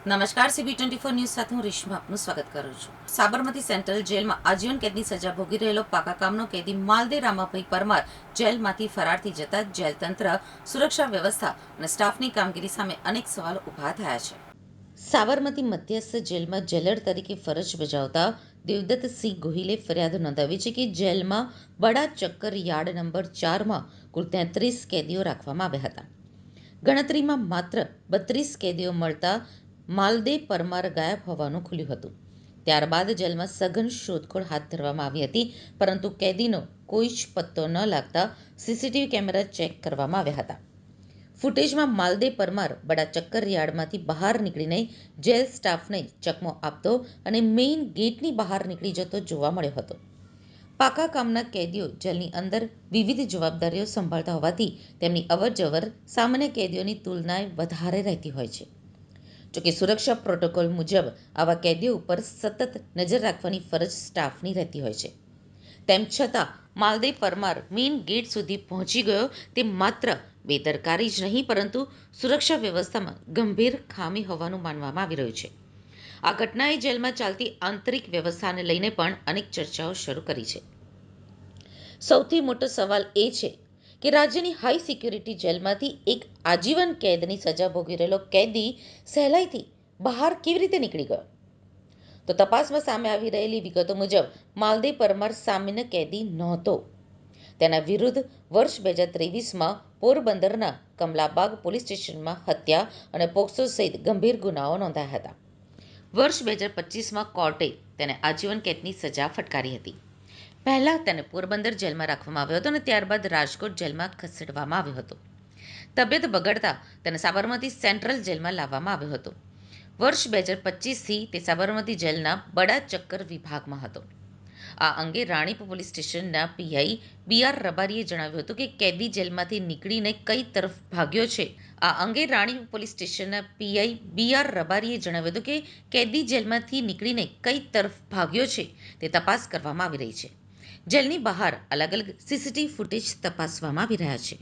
નમસ્કાર, CB24 news સાથે હું રેશમા આપનું સ્વાગત કરું છું. સાબરમતી સેન્ટ્રલ જેલમાં આજીવન કેદની સજા ભોગી રહેલો પાકા કામનો કેદી માલદે રામાભાઈ પરમાર જેલમાંથી ફરારથી જતા જેલ તંત્ર, સુરક્ષા વ્યવસ્થા અને સ્ટાફની કામગીરી સામે અનેક સવાલો ઊભા થયા છે. સાબરમતી મધ્યસ્થ જેલમાં જેલર તરીકે ફરજ બજાવતા દેવદત્તસિંહ ગોહિલે ફરિયાદ નોંધાવી છે કે જેલમાં બડા ચક્કર યાર્ડ નંબર 4માં કુલ 33 કેદીઓ રાખવામાં આવ્યા હતા. ગણતરીમાં માત્ર 32 કેદીઓ મળતા માલદે પરમાર ગાયબ હોવાનું ખુલ્યું હતું. ત્યારબાદ જેલમાં સઘન શોધખોળ હાથ ધરવામાં આવી હતી, પરંતુ કેદીનો કોઈ જ પત્તો ન લાગતા સીસીટીવી કેમેરા ચેક કરવામાં આવ્યા હતા. ફૂટેજમાં માલદે પરમાર બડા ચક્કર યાર્ડમાંથી બહાર નીકળીને જેલ સ્ટાફને ચકમો આપતો અને મેઇન ગેટની બહાર નીકળી જતો જોવા મળ્યો હતો. પાકા કામના કેદીઓ જેલની અંદર વિવિધ જવાબદારીઓ સંભાળતા હોવાથી તેમની અવરજવર સામાન્ય કેદીઓની તુલનાએ વધારે રહેતી હોય છે. જોકે સુરક્ષા પ્રોટોકોલ મુજબ આવા કેદીઓ ઉપર સતત નજર રાખવાની ફરજ સ્ટાફની રહેતી હોય છે. તેમ છતાં માલદે પરમાર મેઇન ગેટ સુધી પહોંચી ગયો તે માત્ર બેદરકારી જ નહીં, પરંતુ સુરક્ષા વ્યવસ્થામાં ગંભીર ખામી હોવાનું માનવામાં આવી રહ્યું છે. આ ઘટનાએ જેલમાં ચાલતી આંતરિક વ્યવસ્થાને લઈને પણ અનેક ચર્ચાઓ શરૂ કરી છે. સૌથી મોટો સવાલ એ છે કે રાજ્યની હાઈ સિક્યુરિટી જેલમાંથી એક આજીવન કેદની સજા ભોગવી રહેલો કેદી સહેલાઈથી બહાર કેવી રીતે નીકળી ગયો? તો તપાસમાં સામે આવી રહેલી વિગતો મુજબ માલદે પરમાર સામાન્ય કેદી નહોતો. તેના વિરુદ્ધ વર્ષ 2023માં પોરબંદરના કમલાબાગ પોલીસ સ્ટેશનમાં હત્યા અને પોક્સો સહિત ગંભીર ગુનાઓ નોંધાયા હતા. વર્ષ 2025માં કોર્ટે તેને આજીવન કેદની સજા ફટકારી હતી. પહેલા તેને પોરબંદર જેલમાં રાખવામાં આવ્યો હતો અને ત્યારબાદ રાજકોટ જેલમાં ખસેડવામાં આવ્યો હતો. તબિયત બગડતા તેને સાબરમતી સેન્ટ્રલ જેલમાં લાવવામાં આવ્યો હતો. વર્ષ 2025થી તે સાબરમતી જેલના બડા ચક્કર વિભાગમાં હતો. આ અંગે રાણીપ પોલીસ સ્ટેશનના પીઆઈ BR રબારીએ જણાવ્યું હતું કે કેદી જેલમાંથી નીકળીને કઈ તરફ ભાગ્યો છે. આ અંગે રાણીપ પોલીસ સ્ટેશનના પીઆઈ BR રબારીએ જણાવ્યું હતું કે કેદી જેલમાંથી નીકળીને કઈ તરફ ભાગ્યો છે તે તપાસ કરવામાં આવી રહી છે. જેલની બહાર અલગ અલગ સીસીટીવી ફૂટેજ તપાસવામાં આવી રહ્યા છે.